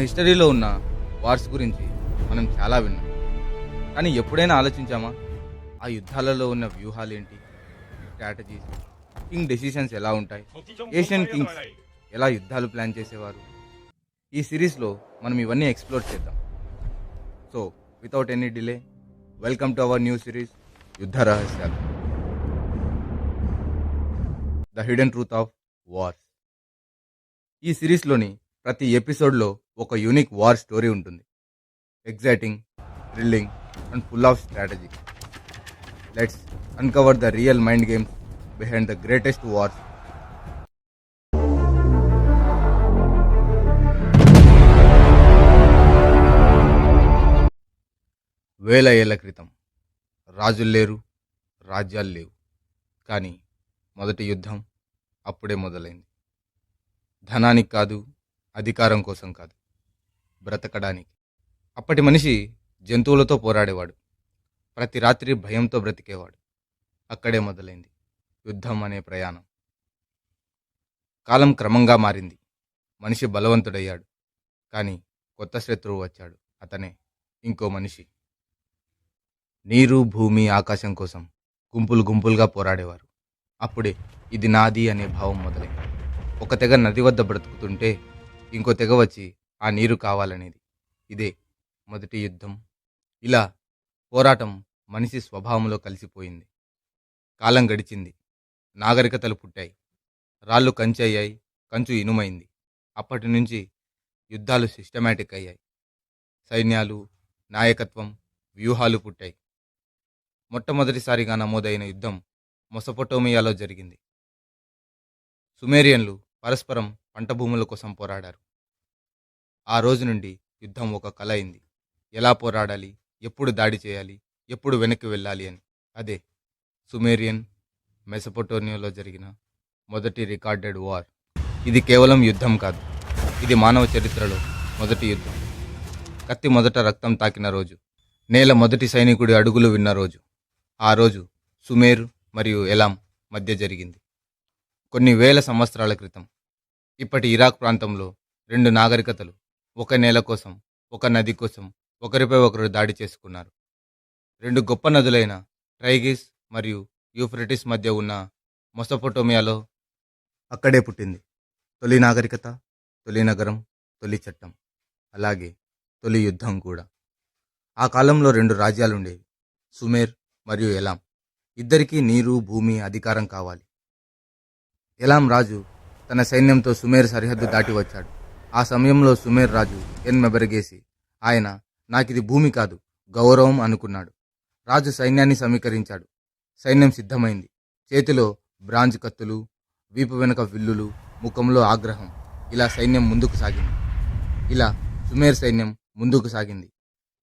హిస్టరీలో ఉన్న వార్స్ గురించి మనం చాలా విన్నాం. కానీ ఎప్పుడైనా ఆలోచించామా? ఆ యుద్ధాలలో ఉన్న వ్యూహాలేంటి, స్ట్రాటజీస్, కింగ్ డెసిషన్స్ ఎలా ఉంటాయి, ఏషియన్ కింగ్స్ ఎలా యుద్ధాలు ప్లాన్ చేసేవారు? ఈ సిరీస్లో మనం ఇవన్నీ ఎక్స్ప్లోర్ చేద్దాం. So without any delay, welcome to our new series యుద్ధ రహస్యాలు, the hidden truth of wars. ఈ సిరీస్లోని ప్రతి ఎపిసోడ్లో ఒక యూనిక్ వార్ స్టోరీ ఉంటుంది. Exciting, thrilling and full of strategy. Let's uncover the real mind games behind the greatest wars. వేల ఏళ్ల క్రితం రాజులు లేరు, రాజ్యాలు లేవు. కానీ మొదటి యుద్ధం అప్పుడే మొదలైంది. ధనానికి కాదు, అధికారం కోసం కాదు, బ్రతకడానికి. అప్పటి మనిషి జంతువులతో పోరాడేవాడు. ప్రతి రాత్రి భయంతో బ్రతికేవాడు. అక్కడే మొదలైంది యుద్ధం అనే ప్రయాణం. కాలం క్రమంగా మారింది. మనిషి బలవంతుడయ్యాడు. కానీ కొత్త శత్రువు వచ్చాడు. అతనే ఇంకో మనిషి. నీరు, భూమి, ఆకాశం కోసం గుంపులు గుంపులుగా పోరాడేవారు. అప్పుడే ఇది నాది అనే భావం మొదలైంది. ఒక తెగ నది వద్ద బ్రతుకుతుంటే ఇంకో తెగ వచ్చి ఆ నీరు కావాలనేది. ఇదే మొదటి యుద్ధం. ఇలా పోరాటం మనిషి స్వభావంలో కలిసిపోయింది. కాలం గడిచింది. నాగరికతలు పుట్టాయి. రాళ్ళు కంచె అయ్యాయి, కంచు ఇనుమైంది. అప్పటి నుంచి యుద్ధాలు సిస్టమేటిక్ అయ్యాయి. సైన్యాలు, నాయకత్వం, వ్యూహాలు పుట్టాయి. మొట్టమొదటిసారిగా నమోదైన యుద్ధం మొసపొటోమియాలో జరిగింది. సుమేరియన్లు పరస్పరం పంట భూముల కోసం పోరాడారు. ఆ రోజు నుండి యుద్ధం ఒక కల అయింది. ఎలా పోరాడాలి, ఎప్పుడు దాడి చేయాలి, ఎప్పుడు వెనక్కి వెళ్ళాలి అని. అదే సుమేరియన్ మెసపొటోమియాలో జరిగిన మొదటి రికార్డెడ్ వార్. ఇది కేవలం యుద్ధం కాదు, ఇది మానవ చరిత్రలో మొదటి యుద్ధం. కత్తి మొదట రక్తం తాకిన రోజు, నేల మొదటి సైనికుడి అడుగులు విన్న రోజు. ఆ రోజు సుమేర్ మరియు ఎలాం మధ్య జరిగింది. కొన్ని వేల సంవత్సరాల క్రితం ఇప్పటి ఇరాక్ ప్రాంతంలో రెండు నాగరికతలు ఒక నేల కోసం, ఒక నది కోసం ఒకరిపై ఒకరు దాడి చేసుకున్నారు. రెండు గొప్ప నదులైన ట్రైగిస్ మరియు యూఫ్రటిస్ మధ్య ఉన్న మొసపొటోమియాలో అక్కడే పుట్టింది తొలి నాగరికత, తొలి నగరం, తొలి చట్టం, అలాగే తొలి యుద్ధం కూడా. ఆ కాలంలో రెండు రాజ్యాలుండేవి, సుమేర్ మరియు ఎలాం. ఇద్దరికీ నీరు, భూమి, అధికారం కావాలి. ఎలాం రాజు తన సైన్యంతో సుమేర్ సరిహద్దు దాటి వచ్చాడు. ఆ సమయంలో సుమేర్ రాజు ఎన్ మెబెరగేసి, ఆయన నాకిది భూమి కాదు, గౌరవం అనుకున్నాడు. రాజు సైన్యాన్ని సమీకరించాడు. సైన్యం సిద్ధమైంది. చేతిలో బ్రాంజ్ కత్తులు, వీపు వెనుక విల్లులు, ముఖంలో ఆగ్రహం. ఇలా సైన్యం ముందుకు సాగింది. ఇలా సుమేర్ సైన్యం ముందుకు సాగింది.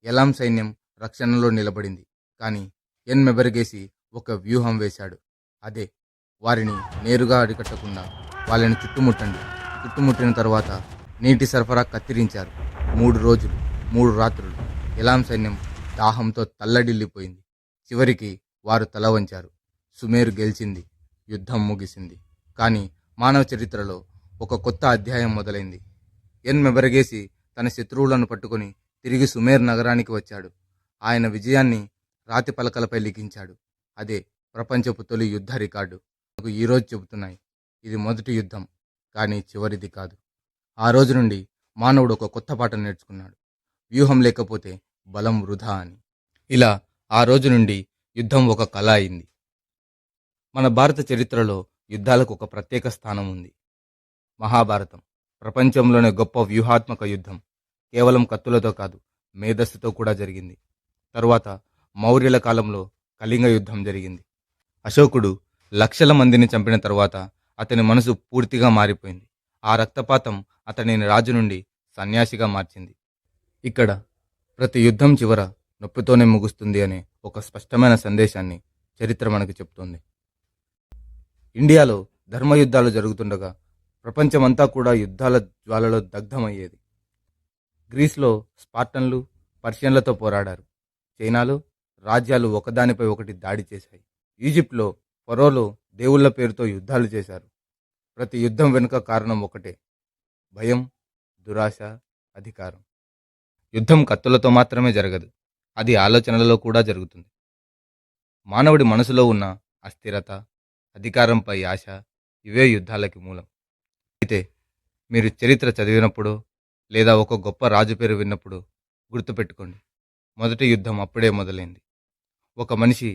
ఎలాం సైన్యం రక్షణలో నిలబడింది. కానీ ఎన్ మెబెరగేసి ఒక వ్యూహం వేశాడు. అదే, వారిని నేరుగా అరికట్టకుండా వాళ్ళని చుట్టుముట్టండి. చుట్టుముట్టిన తర్వాత నీటి సరఫరా కత్తిరించారు. 3 రోజులు 3 రాత్రులు ఎలాం సైన్యం దాహంతో తల్లడిల్లిపోయింది. చివరికి వారు తల వంచారు. సుమేర్ గెలిచింది. యుద్ధం ముగిసింది. కానీ మానవ చరిత్రలో ఒక కొత్త అధ్యాయం మొదలైంది. ఎన్ మెబెరగేసి తన శత్రువులను పట్టుకొని తిరిగి సుమేర్ నగరానికి వచ్చాడు. ఆయన విజయాన్ని రాతి పలకలపై లిఖించాడు. అదే ప్రపంచపు తొలి యుద్ధ రికార్డు. నాకు ఈరోజు చెబుతున్నాయి, ఇది మొదటి యుద్ధం, కానీ చివరిది కాదు. ఆ రోజు నుండి మానవుడు ఒక కొత్త పాఠం నేర్చుకున్నాడు. వ్యూహం లేకపోతే బలం వృధా అని. ఇలా ఆ రోజు నుండి యుద్ధం ఒక కళ అయింది. మన భారత చరిత్రలో యుద్ధాలకు ఒక ప్రత్యేక స్థానం ఉంది. మహాభారతం ప్రపంచంలోనే గొప్ప వ్యూహాత్మక యుద్ధం. కేవలం కత్తులతో కాదు, మేధస్సుతో కూడా జరిగింది. తరువాత మౌర్యుల కాలంలో కళింగ యుద్ధం జరిగింది. అశోకుడు లక్షల మందిని చంపిన తరువాత అతని మనసు పూర్తిగా మారిపోయింది. ఆ రక్తపాతం అతనిని రాజు నుండి సన్యాసిగా మార్చింది. ఇక్కడ ప్రతి యుద్ధం చివర నొప్పితోనే ముగుస్తుంది అనే ఒక స్పష్టమైన సందేశాన్ని చరిత్ర మనకు చెప్తోంది. ఇండియాలో ధర్మయుద్ధాలు జరుగుతుండగా ప్రపంచమంతా కూడా యుద్ధాల జ్వాలలో దగ్ధమయ్యేది. గ్రీస్లో స్పార్టన్లు పర్షియన్లతో పోరాడారు. చైనాలో రాజ్యాలు ఒకదానిపై ఒకటి దాడి చేశాయి. ఈజిప్ట్లో ఫరోలు దేవుళ్ల పేరుతో యుద్ధాలు చేశారు. ప్రతి యుద్ధం వెనుక కారణం ఒకటే, భయం, దురాశ, అధికారం. యుద్ధం కత్తులతో మాత్రమే జరగదు, అది ఆలోచనలలో కూడా జరుగుతుంది. మానవుడి మనసులో ఉన్న అస్థిరత, అధికారంపై ఆశ, ఇవే యుద్ధాలకి మూలం. అయితే మీరు చరిత్ర చదివినప్పుడు లేదా ఒక గొప్ప రాజు పేరు విన్నప్పుడు గుర్తుపెట్టుకోండి, మొదటి యుద్ధం అప్పుడే మొదలైంది. ఒక మనిషి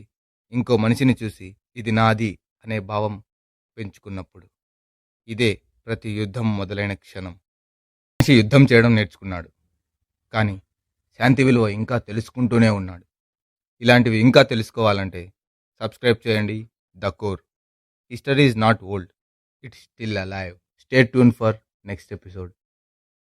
ఇంకో మనిషిని చూసి ఇది నాది అనే భావం పెంచుకున్నప్పుడు. ఇదే ప్రతి యుద్ధం మొదలైన క్షణం. మనిషి యుద్ధం చేయడం నేర్చుకున్నాడు, కానీ శాంతి విలువ ఇంకా తెలుసుకుంటూనే ఉన్నాడు. ఇలాంటివి ఇంకా తెలుసుకోవాలంటే సబ్స్క్రైబ్ చేయండి the core. History is not old, it's still alive. Stay tune for next episode.